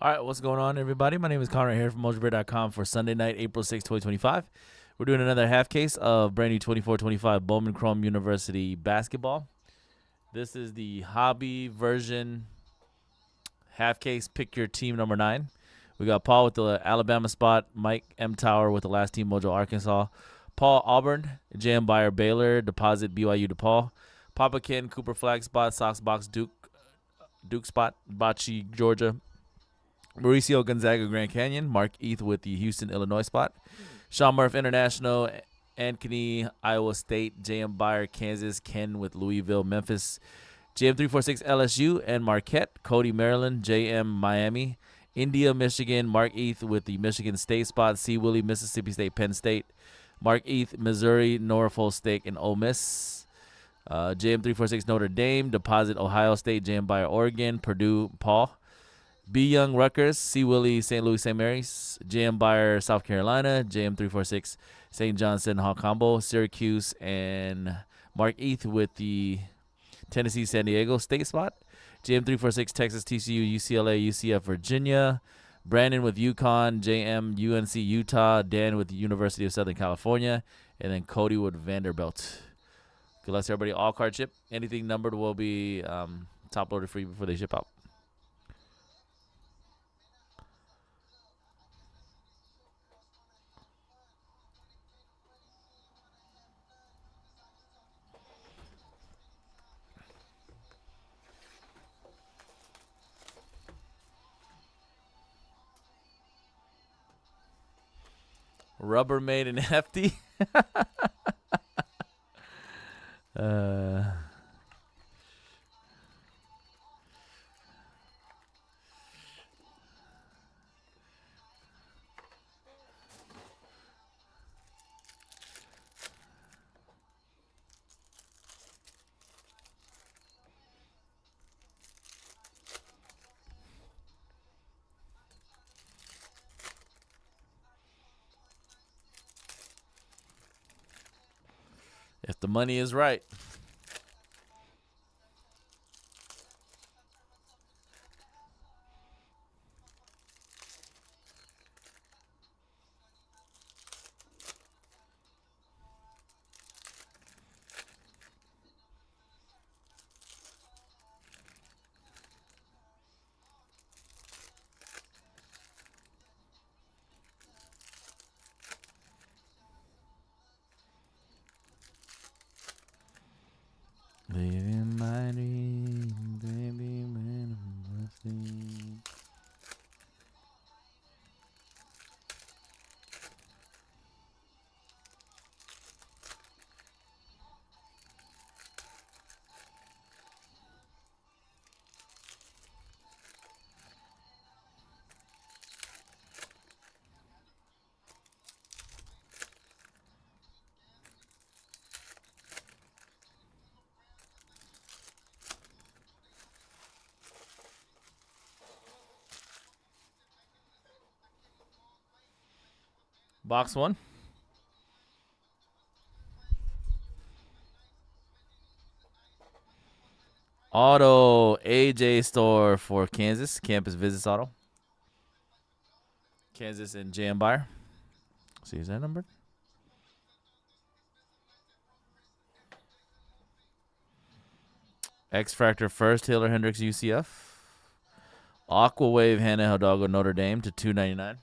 All right, what's going on, everybody? My name is Connor here from Mojobreak.com for Sunday night, April 6, 2025. We're doing another half case of brand new 24-25 Bowman Chrome University basketball. This is the hobby version half case. Pick your team number 9. We got Paul with the Alabama spot, Mike M. Tower with the last team, Mojo, Arkansas, Paul Auburn, J.M. Buyer Baylor, Deposit BYU DePaul, Papa Ken Cooper Flag spot, Sox Box Duke spot, Bocce Georgia, Mauricio Gonzaga Grand Canyon, Mark Eth with the Houston, Illinois spot, Sean Murph International, Ankeny, Iowa State, J.M. Buyer, Kansas, Ken with Louisville, Memphis, JM346 LSU and Marquette, Cody, Maryland, JM Miami, India, Michigan, Mark Eth with the Michigan State spot, C. Willie, Mississippi State, Penn State, Mark Eth, Missouri, Norfolk State, and Ole Miss. JM346 Notre Dame, Deposit Ohio State, JM Buyer Oregon, Purdue, Paul. B. Young, Rutgers, C. Willie, St. Louis, St. Mary's, JM Buyer, South Carolina, JM346, St. John, Seton Hall Combo, Syracuse, and Mark Eth with the Tennessee, San Diego State spot, JM346, Texas, TCU, UCLA, UCF, Virginia, Brandon with UConn, JM, UNC, Utah, Dan with the University of Southern California, and then Cody with Vanderbilt. Good luck to everybody. All card ship. Anything numbered will be top loaded for you before they ship out. Rubbermaid and Hefty. If the money is right. Living my dream, baby, when I'm asleep. Box 1. Auto AJ store for Kansas. Campus Visits Auto. Kansas and JM Buyer. See, is that numbered? X Factor first, Taylor Hendricks UCF. Aqua Wave Hannah Hidalgo Notre Dame to $2.99.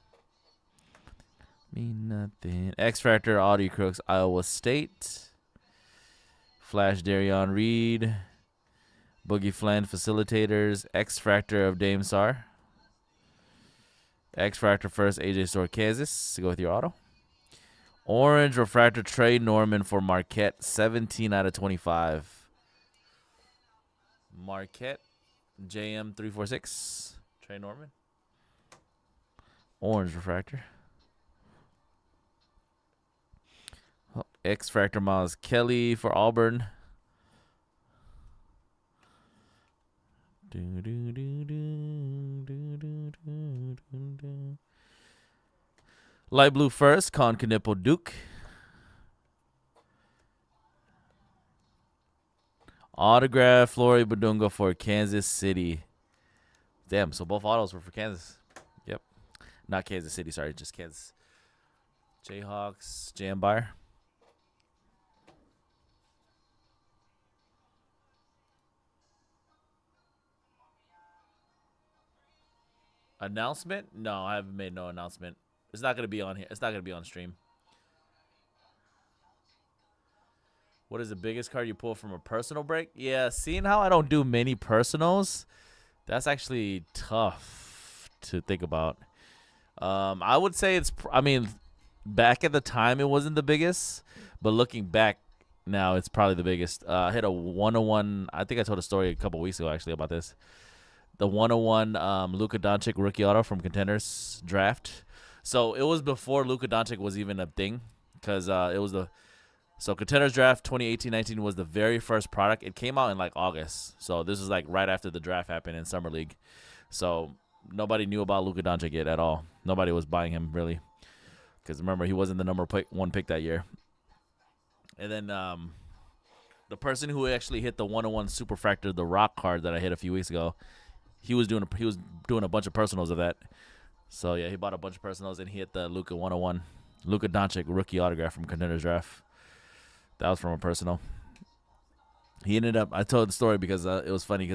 Mean nothing. X Factor Audie Crooks Iowa State. Flash Darion Reed. Boogie Flan Facilitators. X Factor of Dame Sar. X Factor first AJ Store Kansas. Go with your auto. Orange Refractor Trey Norman for Marquette. 17 out of 25. Marquette. JM346. Trey Norman. Orange Refractor. X Factor Miles Kelly for Auburn. Light blue first, Con Canipo Duke. Autograph Flory Badunga for Kansas City. Damn, so both autos were for Kansas. Not Kansas City, sorry, just Kansas. Jayhawks, Jam Buyer. Announcement? No, I haven't made no announcement. It's not gonna be on here. It's not gonna be on stream. What is the biggest card you pull from a personal break? Yeah, seeing how I don't do many personals, that's actually tough to think about. I would say it's. I mean, back at the time it wasn't the biggest, but looking back now, it's probably the biggest. I hit a 101. I think I told a story a couple weeks ago actually about this. The 101 Luka Doncic rookie auto from Contenders draft. So it was before Luka Doncic was even a thing, because it was the Contenders draft 2018-19 was the very first product. It came out in like August, so this was like right after the draft happened in Summer League. So nobody knew about Luka Doncic yet at all. Nobody was buying him really, because remember he wasn't the number one pick that year. And then the person who actually hit the 101 Superfractor, the Rock card that I hit a few weeks ago, he was doing a bunch of personals of that. So yeah, he bought a bunch of personals and he hit the Luka 101, Luka Doncic rookie autograph from Contenders draft. That was from a personal. He ended up. I told the story because it was funny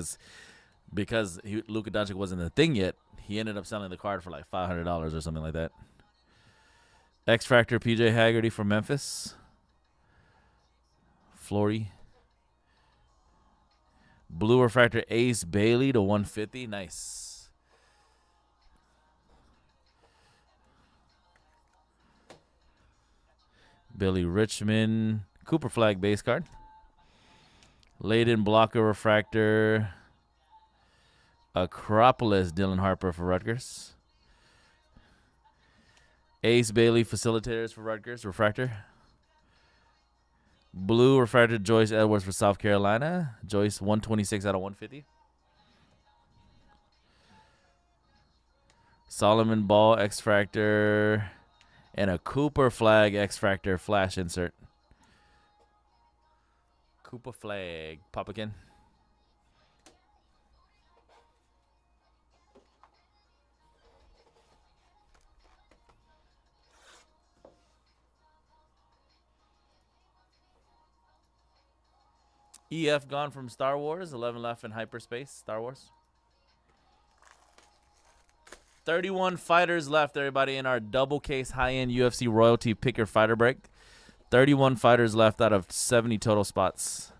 because Luka Doncic wasn't a thing yet. He ended up selling the card for like $500 or something like that. X Factor PJ Haggerty from Memphis. Flory. Blue Refractor Ace Bailey to 150. Nice. Billy Richmond. Cooper Flag base card. Layden Blocker Refractor. Acropolis Dylan Harper for Rutgers. Ace Bailey Facilitators for Rutgers. Refractor. Blue Refractor Joyce Edwards for South Carolina. Joyce 126 out of 150. Solomon Ball X-Fractor. And a Cooper Flag X-Fractor flash insert. Cooper Flag. Pop again. EF gone from Star Wars. 11 left in hyperspace. Star Wars. 31 fighters left, everybody, in our double case high-end UFC royalty picker fighter break. 31 fighters left out of 70 total spots.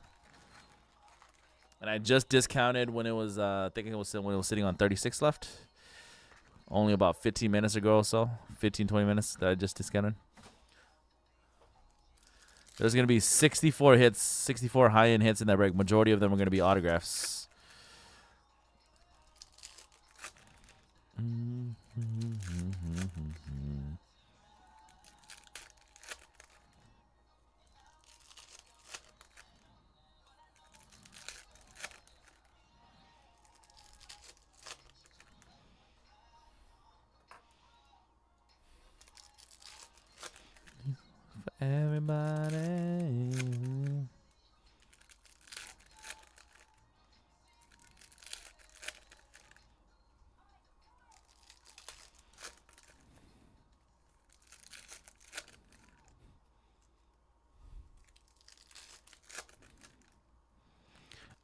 And I just discounted when it was, I think it was when it was sitting on 36 left. Only about 15 minutes ago or so. 15, 20 minutes that I just discounted. There's going to be 64 hits, 64 high-end hits in that break. Majority of them are going to be autographs. Everybody.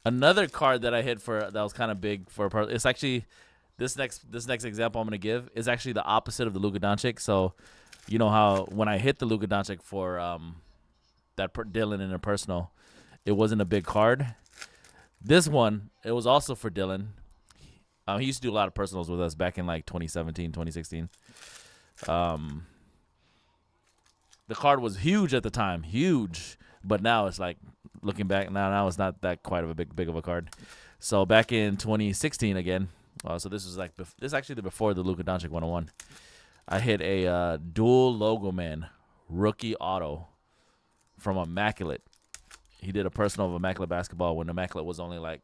Another card that I hit for that was kind of big for a part. It's actually this next example I'm gonna give is actually the opposite of the Luka Doncic. So, you know how when I hit the Luka Doncic for Dylan in a personal, it wasn't a big card. This one, it was also for Dylan. He used to do a lot of personals with us back in like 2017, 2016. The card was huge at the time, huge, but now it's like looking back now it's not that quite of a big of a card. So back in 2016 again. So this was like this is actually before the Luka Doncic 101. I hit a dual logo man rookie auto from Immaculate. He did a personal of Immaculate basketball when Immaculate was only like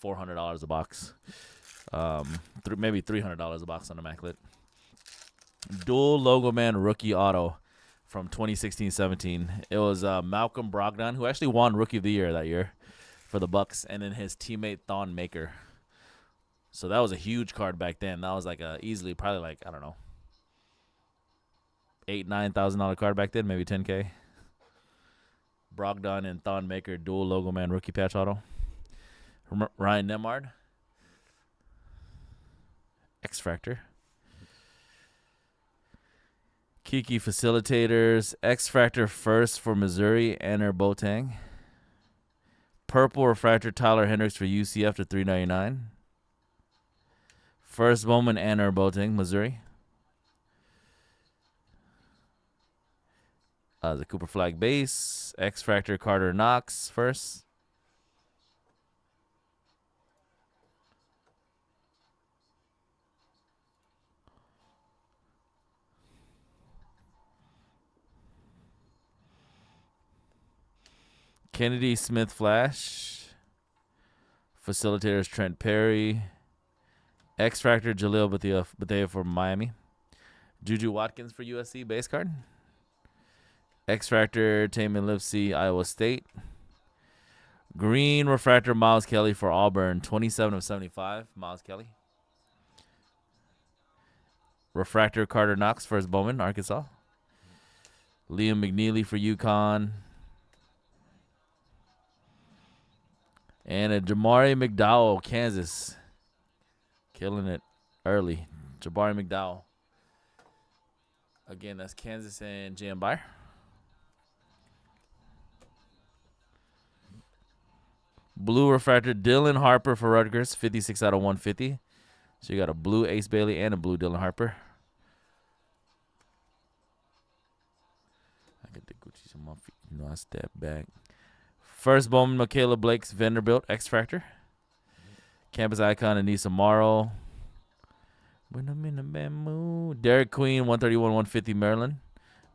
$400 a box. Maybe $300 a box on Immaculate. Dual logo man rookie auto from 2016-17. It was Malcolm Brogdon, who actually won Rookie of the Year that year for the Bucks, and then his teammate Thon Maker. So that was a huge card back then. That was like easily probably like, I don't know, $8,000-9,000 card back then, maybe $10K. Brogdon and Thon Maker dual logo man rookie patch auto. Ryan Nemard. X Factor. Kiki Facilitators. X Factor first for Missouri. Anner Boateng. Purple Refractor Tyler Hendricks for UCF to $3.99. First Bowman Anner Boateng, Missouri. The Cooper Flag base. X Factor Carter Knox first. Kennedy Smith Flash. Facilitators Trent Perry. X Factor Jaleel Bethea for Miami. Juju Watkins for USC base card. X Factor Taman Lipsey Iowa State. Green Refractor Miles Kelly for Auburn, 27/75. Miles Kelly. Refractor Carter Knox for Bowman, Arkansas. Liam McNeely for UConn. And a Jamari McDowell, Kansas. Killing it early. Jabari McDowell. Again, that's Kansas and J.M. Buyer. Blue Refractor Dylan Harper for Rutgers, 56/150. So you got a blue Ace Bailey and a blue Dylan Harper. I got the Gucci's on my feet. You know, I step back. First Bowman Michaela Blake's Vanderbilt X Factor. Campus Icon Anissa Morrow. When I'm in a bad mood. Derek Queen, 131/150 Maryland.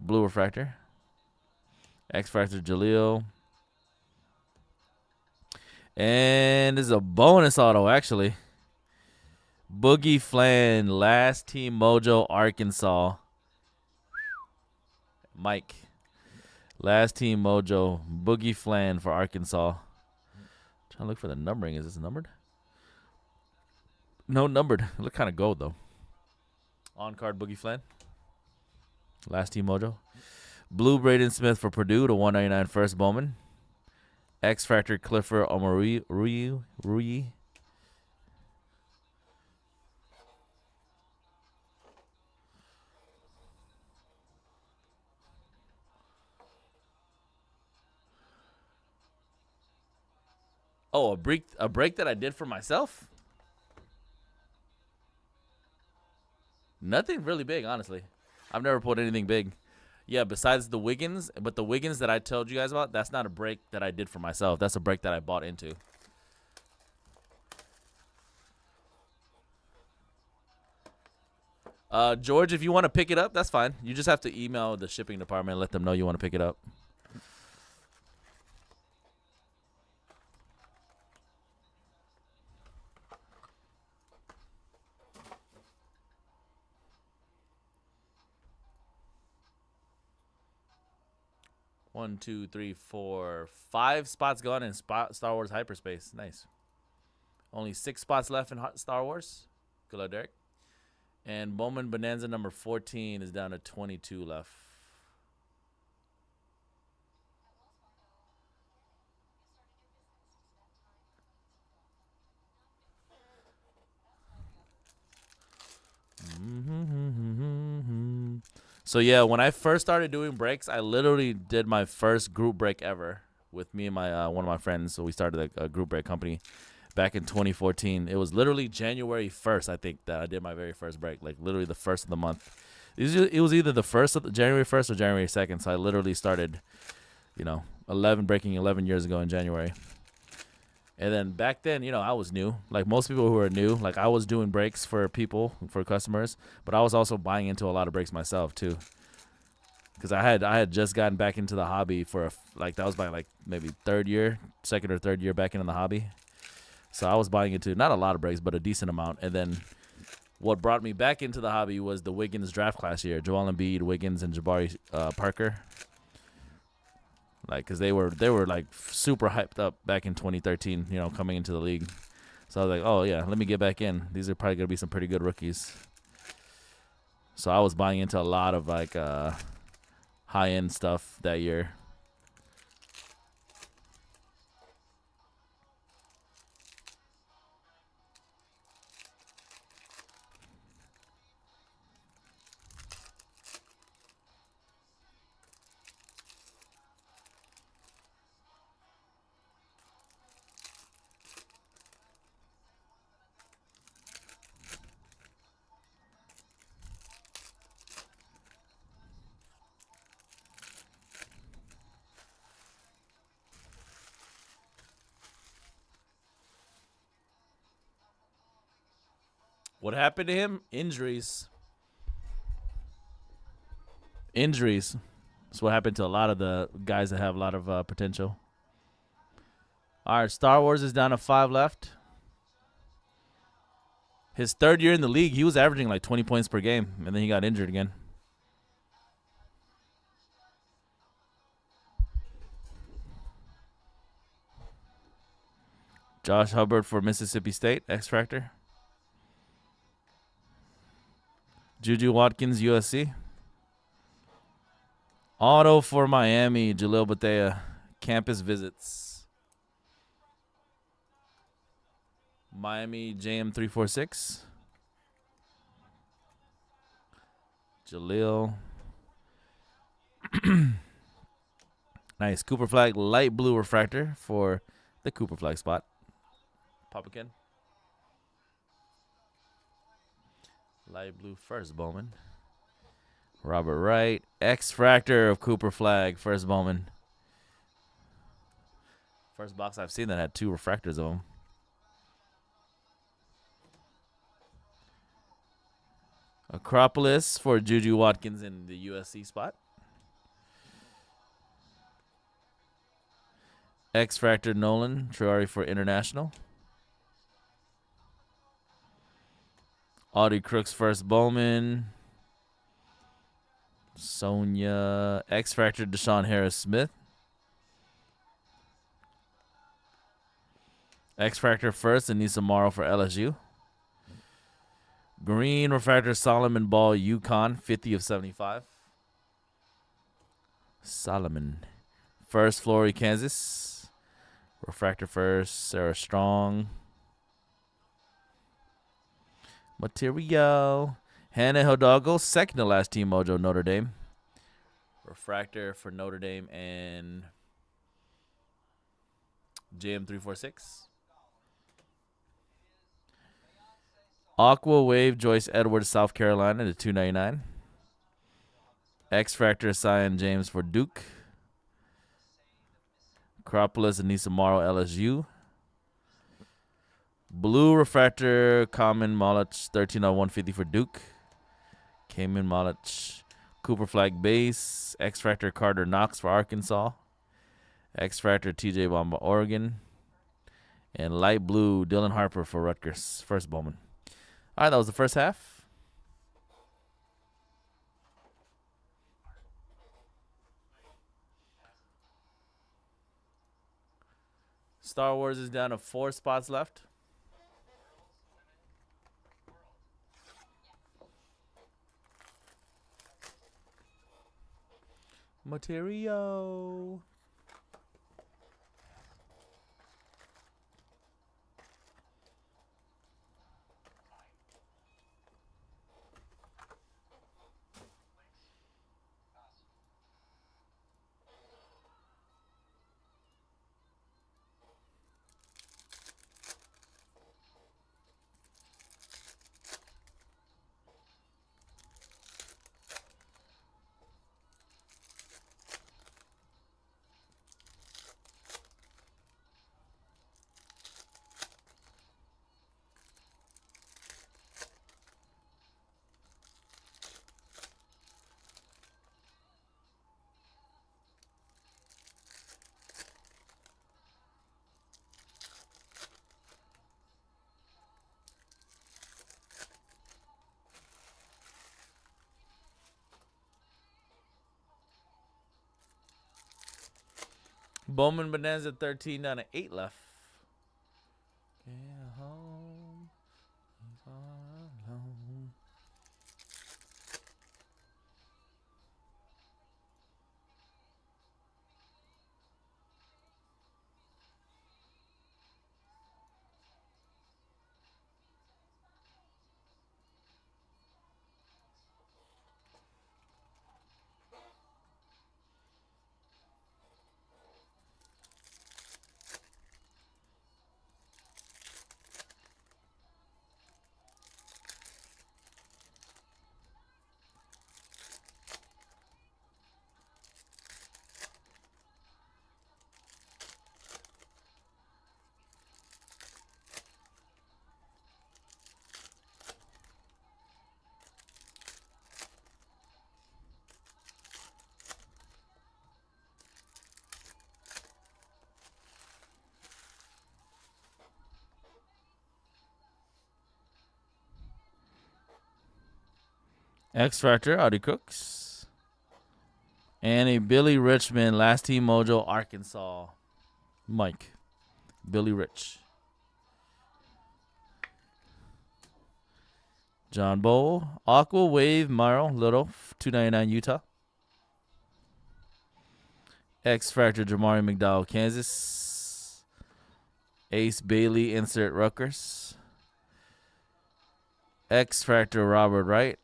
Blue Refractor. X Factor Jaleel. And this is a bonus auto, actually. Boogie Flan, Last Team Mojo, Arkansas. Mike. Last Team Mojo, Boogie Flan for Arkansas. Trying to look for the numbering. Is this numbered? No, numbered. It look kind of gold, though. On-card Boogie Flan. Last Team Mojo. Blue Braden Smith for Purdue to $199 first Bowman. X Factor Clifford Omari Rui. Oh, a break that I did for myself? Nothing really big, honestly. I've never pulled anything big. Yeah, besides the Wiggins, but the Wiggins that I told you guys about, that's not a break that I did for myself. That's a break that I bought into. George, if you want to pick it up, that's fine. You just have to email the shipping department and let them know you want to pick it up. One, two, three, four, 5 spots gone in Star Wars Hyperspace. Nice. Only 6 spots left in Star Wars. Good luck, Derek. And Bowman Bonanza number 14 is down to 22 left. So, yeah, when I first started doing breaks, I literally did my first group break ever with me and my one of my friends. So we started a group break company back in 2014. It was literally January 1st, I think, that I did my very first break, like literally the first of the month. It was either the first of January 1st or January 2nd. So I literally started, breaking 11 years ago in January. And then back then, I was new. Like most people who are new, like I was doing breaks for customers, but I was also buying into a lot of breaks myself too. Because I had just gotten back into the hobby that was my maybe second or third year back into the hobby. So I was buying into not a lot of breaks, but a decent amount. And then what brought me back into the hobby was the Wiggins draft class year. Joel Embiid, Wiggins, and Jabari Parker. Because they were like super hyped up back in 2013, coming into the league. So I was like, oh, yeah, let me get back in. These are probably going to be some pretty good rookies. So I was buying into a lot of, like, high-end stuff that year. What happened to him? Injuries. Injuries. That's what happened to a lot of the guys that have a lot of potential. All right, Star Wars is down to 5 left. His 3rd year in the league, he was averaging like 20 points per game, and then he got injured again. Josh Hubbard for Mississippi State, X Factor. Juju Watkins, USC. Auto for Miami, Jalil Bethea. Campus visits. Miami, JM346. Jalil. Nice. Cooper Flag, light blue refractor for the Cooper Flag spot. Papa Ken. Light blue first Bowman. Robert Wright. X-Fractor of Cooper Flag. First Bowman. First box I've seen that had 2 refractors of them. Acropolis for Juju Watkins in the USC spot. X-Fractor Nolan. Triari for International. Audie Crooks first Bowman. Sonia. X-Factor Deshaun Harris-Smith. X-Factor first Anissa Morrow for LSU. Green refractor Solomon Ball UConn, 50 of 75. Solomon. First Flory, Kansas. Refractor first Sarah Strong. Material. Hannah Hidalgo, second to last team mojo, Notre Dame. Refractor for Notre Dame and JM346. Aqua Wave, Joyce Edwards, South Carolina to 299. X-Factor, Cyan James for Duke. Acropolis, Anissa Morrow, LSU. Blue Refractor, Common Molich, 13 on 150 for Duke. Cayman Molich. Cooper Flag Base. X-Factor, Carter Knox for Arkansas. X-Factor, TJ Bamba, Oregon. And light blue, Dylan Harper for Rutgers. First Bowman. All right, that was the first half. Star Wars is down to 4 spots left. Material. Bowman Bonanza 13 down to 8 left. Yeah, X Factor, Audie Crooks. And a Billy Richmond, Last Team Mojo, Arkansas. Mike. Billy Rich. John Bowl. Aqua Wave, Myro, Little, $2.99 Utah. X Factor, Jamari McDowell, Kansas. Ace Bailey, insert Rutgers. X Factor, Robert Wright.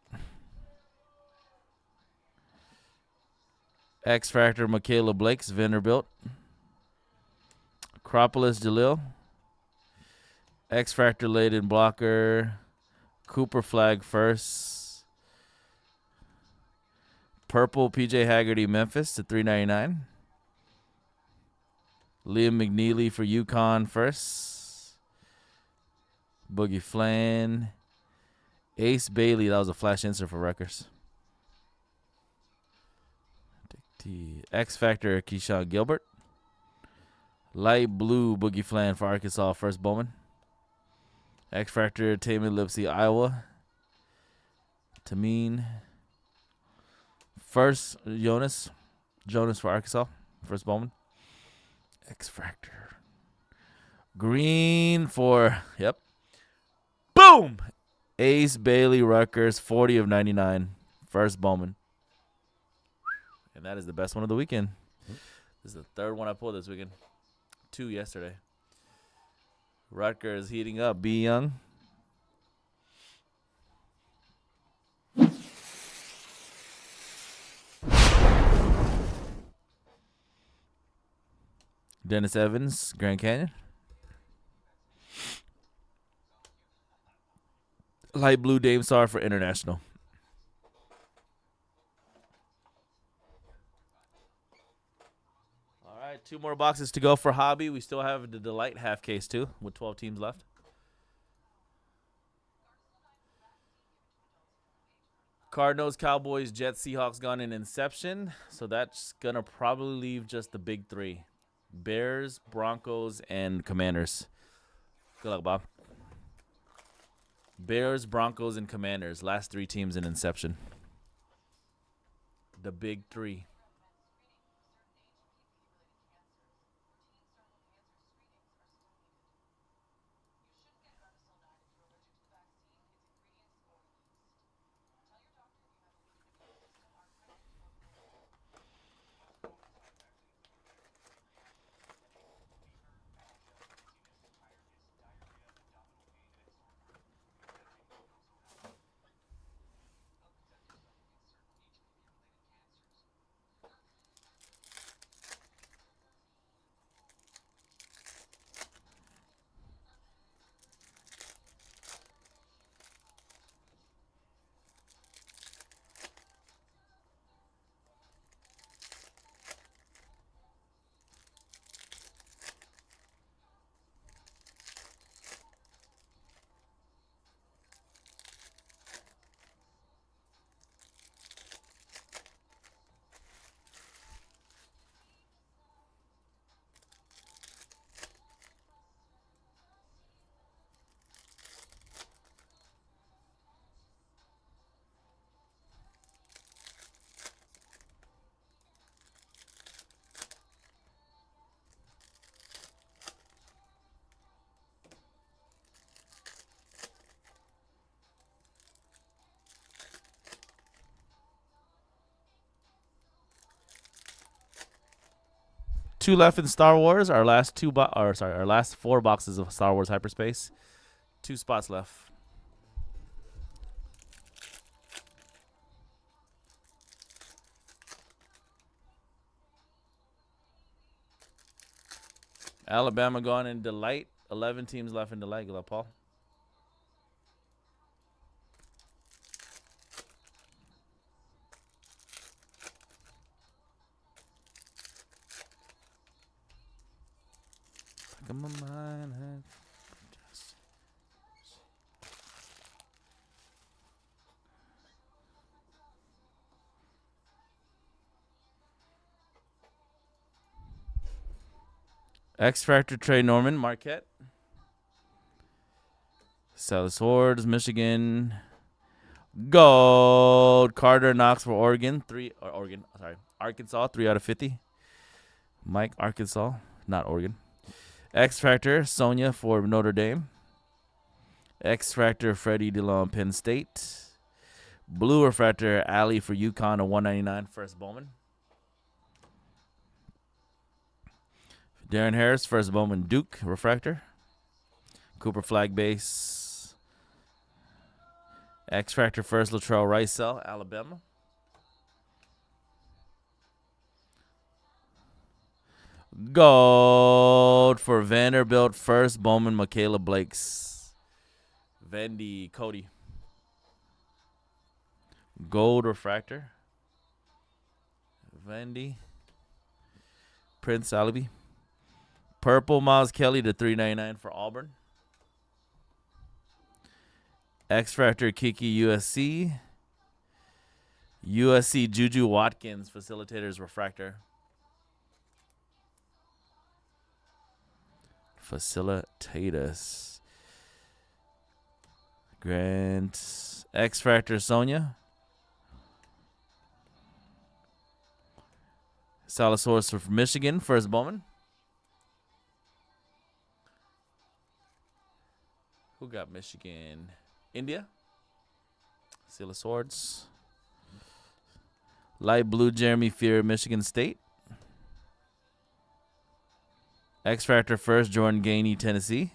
X Factor, Michaela Blakes, Vanderbilt. Acropolis, Jalil. X Factor, Layden Blocker. Cooper Flag first. Purple, PJ Haggerty, Memphis to $3.99. Liam McNeely for UConn first. Boogie Flan. Ace Bailey, that was a flash insert for Rutgers. X Factor, Keyshawn Gilbert. Light blue, Boogie Flan for Arkansas, first Bowman. X Factor, Taman Lipsy, Iowa. Tameen. First, Jonas for Arkansas, first Bowman. X Factor. Green for, yep. Boom! Ace Bailey, Rutgers, 40 of 99, first Bowman. And that is the best one of the weekend. This is the third one I pulled this weekend. 2 yesterday. Rutgers heating up. B. Young. Dennis Evans, Grand Canyon. Light blue, Dame Star for International. All right, 2 more boxes to go for Hobby. We still have the Delight half case, too, with 12 teams left. Cardinals, Cowboys, Jets, Seahawks gone in Inception. So that's going to probably leave just the big 3. Bears, Broncos, and Commanders. Good luck, Bob. Bears, Broncos, and Commanders. Last 3 teams in Inception. The big 3. Two left in Star Wars. Our last our last 4 boxes of Star Wars Hyperspace. 2 spots left. Alabama gone in Delight. 11 teams left in Delight. Good luck, Paul. X Factor, Trey Norman, Marquette. Sally Swords, Michigan. Gold. Carter Knox for Oregon. Arkansas, 3 out of 50. Mike, Arkansas, not Oregon. X Factor, Sonia for Notre Dame. X Factor, Freddie DeLong, Penn State. Blue Refractor, Ali for UConn, a 199, first Bowman. Darren Harris, first Bowman, Duke Refractor. Cooper Flag Base. X Factor, first Latrell Ricel, Alabama. Gold for Vanderbilt, first Bowman, Michaela Blakes. Vandy, Cody. Gold Refractor. Vandy. Prince Alibi. Purple Miles Kelly to 399 for Auburn. X Factor Kiki USC. USC Juju Watkins Facilitators Refractor. Facilitators. Grant. X Factor Sonia. Salasaurus for Michigan, first Bowman. Who got Michigan? India. Seal of Swords. Light blue Jeremy Fear, Michigan State. X Factor first Jordan Gainey, Tennessee.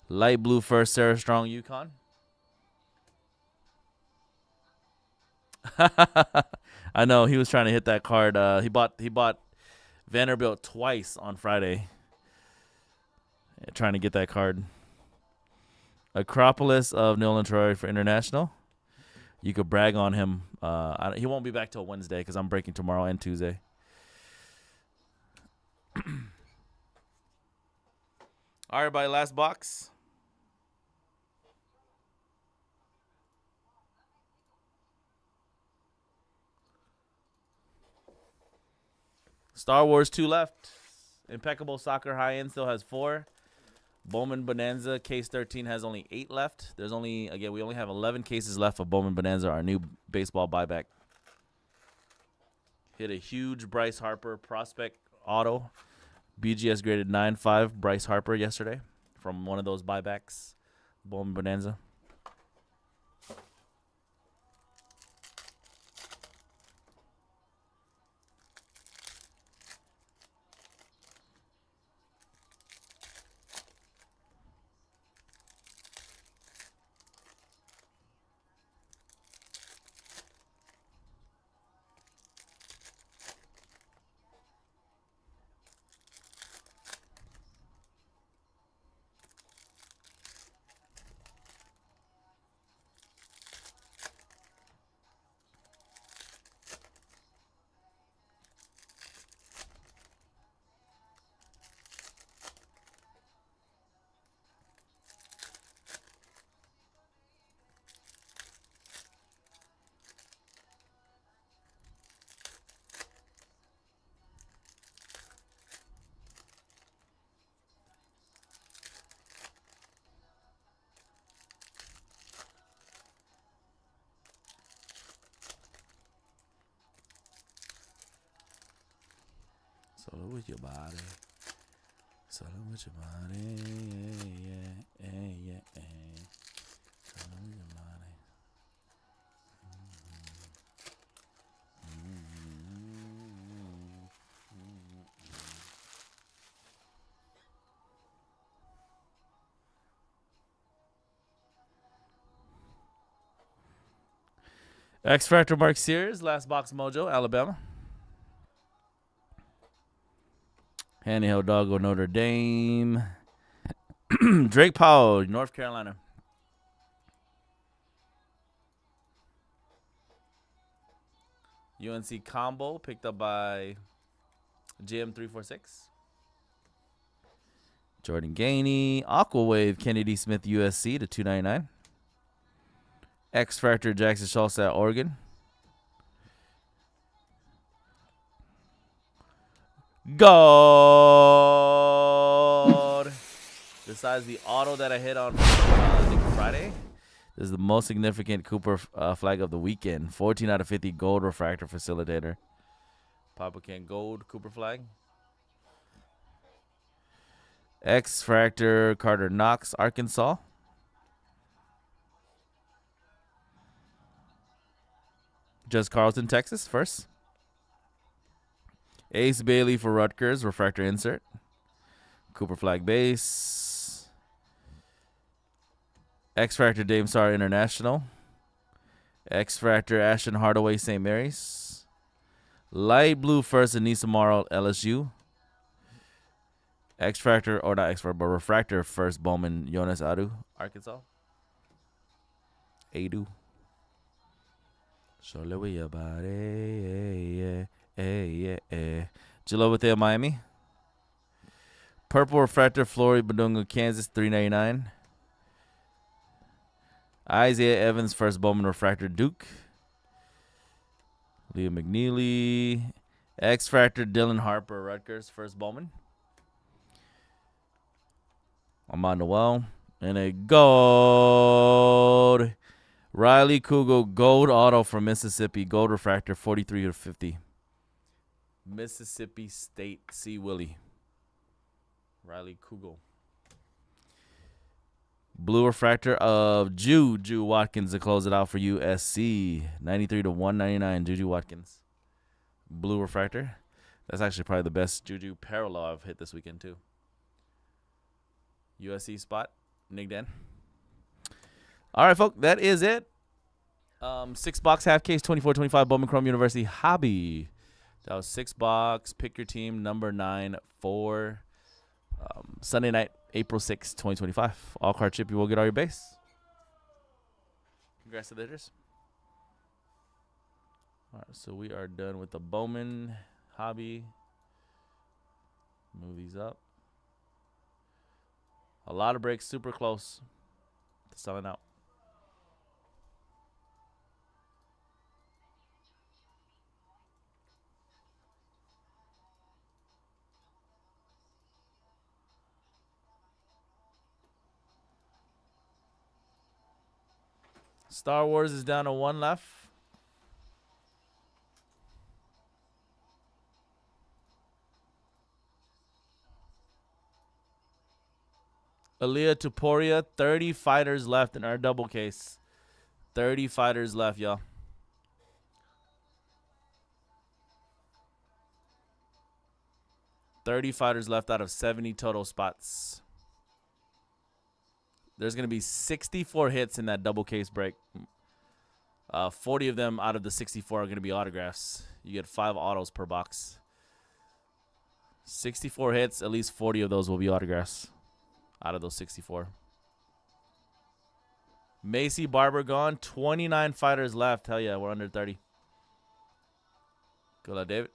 Light blue first Sarah Strong, UConn. I know he was trying to hit that card. He bought Vanderbilt twice on Friday. Trying to get that card. Acropolis of Nolan Troy for International. You could brag on him. He won't be back till Wednesday because I'm breaking tomorrow and Tuesday. All right, everybody, last box. Star Wars 2 left. Impeccable Soccer High End still has 4. Bowman Bonanza Case 13 has only 8 left. We only have 11 cases left of Bowman Bonanza, our new baseball buyback. Hit a huge Bryce Harper prospect auto. BGS graded 9.5 Bryce Harper yesterday from one of those buybacks. Bowman Bonanza. Solo with your body. Solo with your body. Yeah. Solo with your body. X Factor Mark Sears, last box mojo, Alabama. Handy Hidalgo, Notre Dame. Drake Powell, North Carolina. UNC combo picked up by GM346. Jordan Gainey. Aquawave, Kennedy Smith, USC to 299. X Factor Jackson Schultz at Oregon. Gold. Besides the auto that I hit on Friday, This is the most significant Cooper flag of the weekend. 14 out of 50 gold refractor facilitator. Papa Can gold Cooper flag. X Fractor Carter Knox, Arkansas. Just Carlton, Texas, first. Ace Bailey for Rutgers, refractor insert. Cooper flag base. X Fractor Dame Star International. X Fractor Ashton Hardaway, St. Mary's. Light blue first, Anissa Morrow, LSU. X Fractor, or not X Fractor, but refractor first, Bowman, Jonas Adu, Arkansas. Adu. Surely your body, Jalobate, Miami. Purple refractor, Flory Badunga, Kansas, $3.99. Isaiah Evans, first Bowman refractor, Duke. Leo McNeely. X Fractor, Dylan Harper, Rutgers, first Bowman. Amon Noel. And a gold. Riley Kugel, gold auto from Mississippi. Gold refractor, 43 of 50. Mississippi State, C. Willie. Riley Kugel. Blue refractor of Juju Watkins to close it out for USC. 93 to 199, Juju Watkins. Blue refractor. That's actually probably the best Juju parallel I've hit this weekend, too. USC spot, Nick Dan. All right, folks, that is it. 6-box half case, 24-25 Bowman Chrome University hobby. That was 6-box. Pick your team, number 9 for Sunday night, April 6, 2025. All card chip, you will get all your base. Congrats to the hitters. All right, so we are done with the Bowman hobby. Move these up. A lot of breaks, super close to selling out. Star Wars is down to 1 left. Aaliyah Tuporia, 30 fighters left in our double case. 30 fighters left, y'all. $30 fighters left out of 70 total spots. There's going to be 64 hits in that double case break. 40 of them out of the 64 are going to be autographs. You get 5 autos per box. 64 hits, at least 40 of those will be autographs out of those 64. Macy Barber gone. 29 fighters left. Hell yeah, we're under 30. Good luck, David.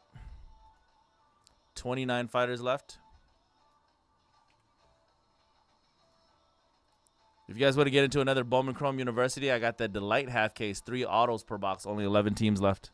29 fighters left. If you guys want to get into another Bowman Chrome University, I got that Delight half case. 3 autos per box. Only 11 teams left.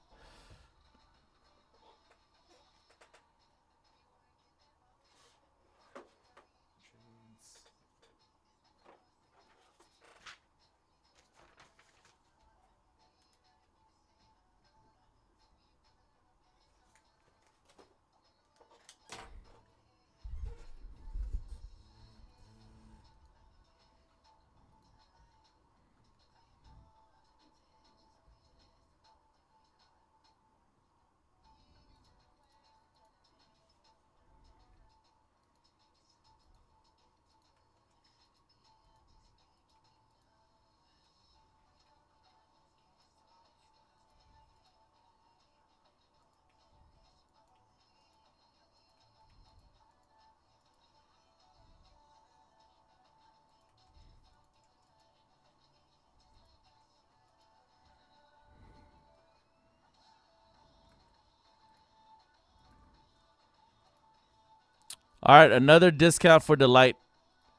All right, another discount for Delight.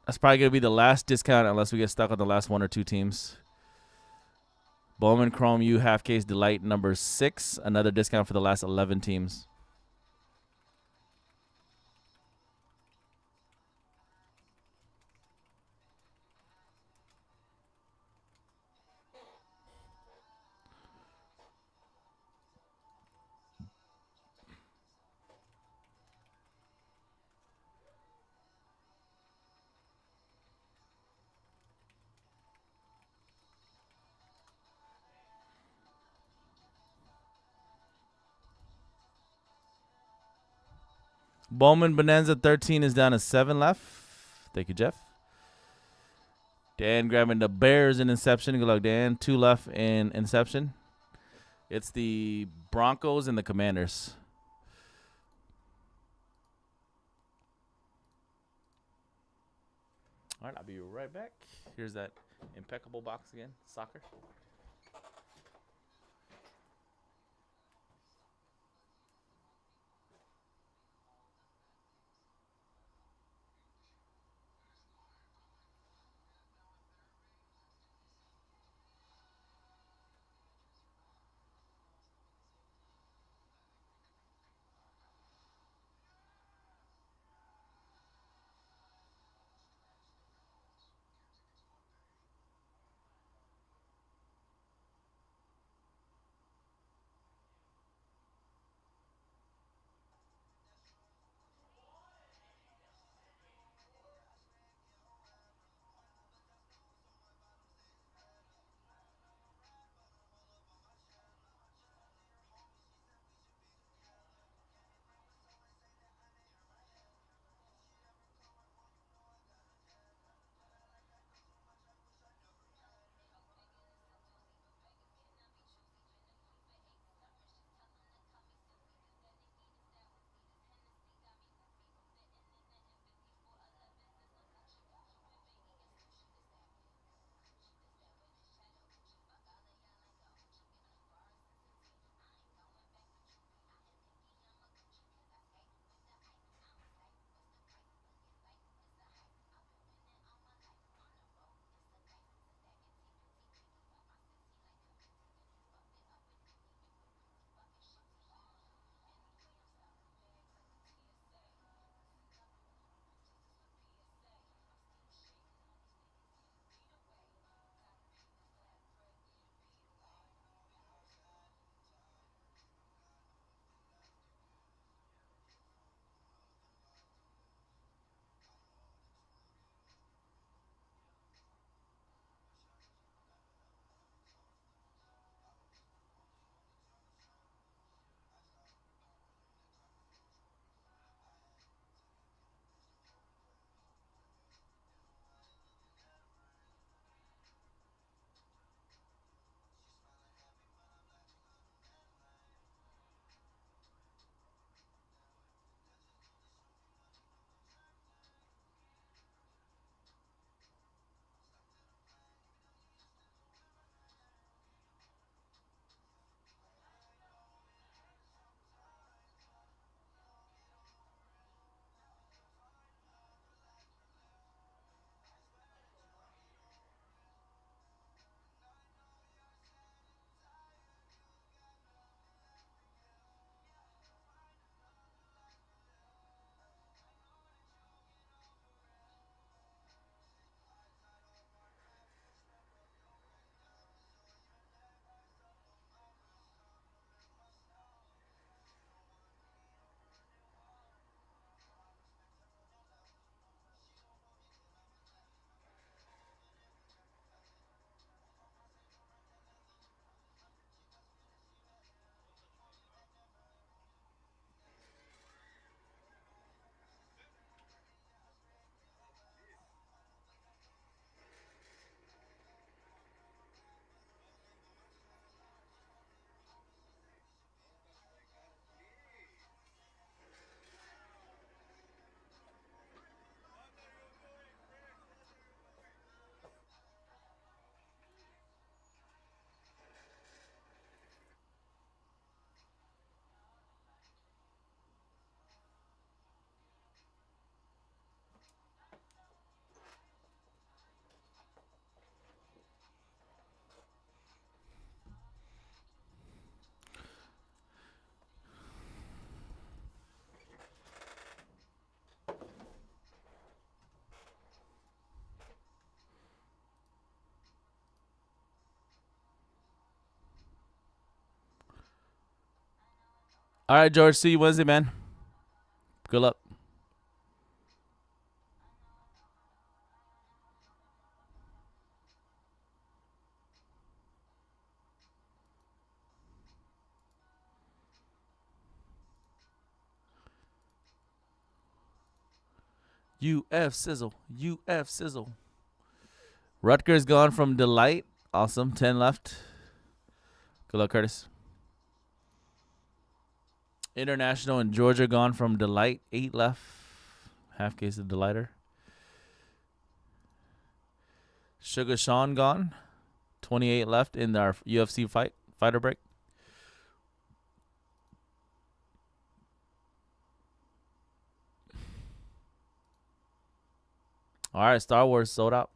That's probably going to be the last discount unless we get stuck on the last 1 or 2 teams. Bowman Chrome U half case Delight number 6. Another discount for the last 11 teams. Bowman Bonanza 13 is down to 7 left. Thank you, Jeff. Dan grabbing the Bears in Inception. Good luck, Dan. 2 left in Inception. It's the Broncos and the Commanders. All right, I'll be right back. Here's that impeccable box again. Soccer. All right, George. See you Wednesday, man. Good luck. UF sizzle. UF sizzle. Rutgers gone from Delight. Awesome. 10 left. Good luck, Curtis. International and Georgia gone from Delight. 8 left. Half case of Delighter. Sugar Sean gone. 28 left in our UFC fighter break. All right, Star Wars sold out.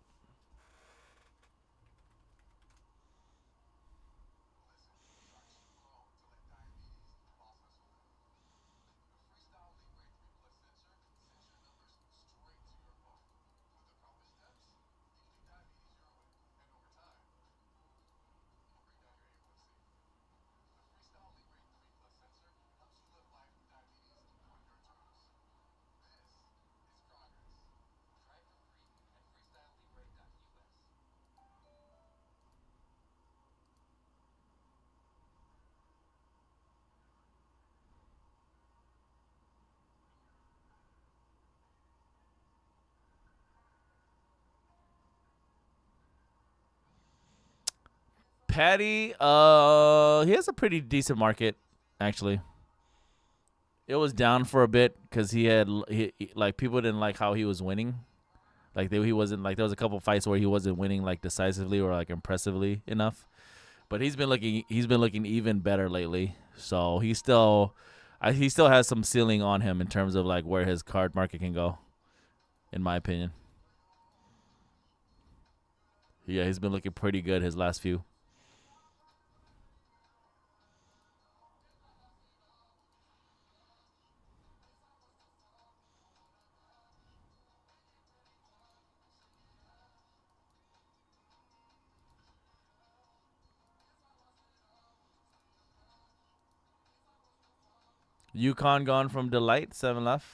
Patty, he has a pretty decent market, actually. It was down for a bit because like people didn't like how he was winning. Like he wasn't like there was a couple fights where he wasn't winning like decisively or like impressively enough. But he's been looking even better lately. So he still has some ceiling on him in terms of like where his card market can go, in my opinion. Yeah, he's been looking pretty good his last few. Yukon gone from Delight, 7 left.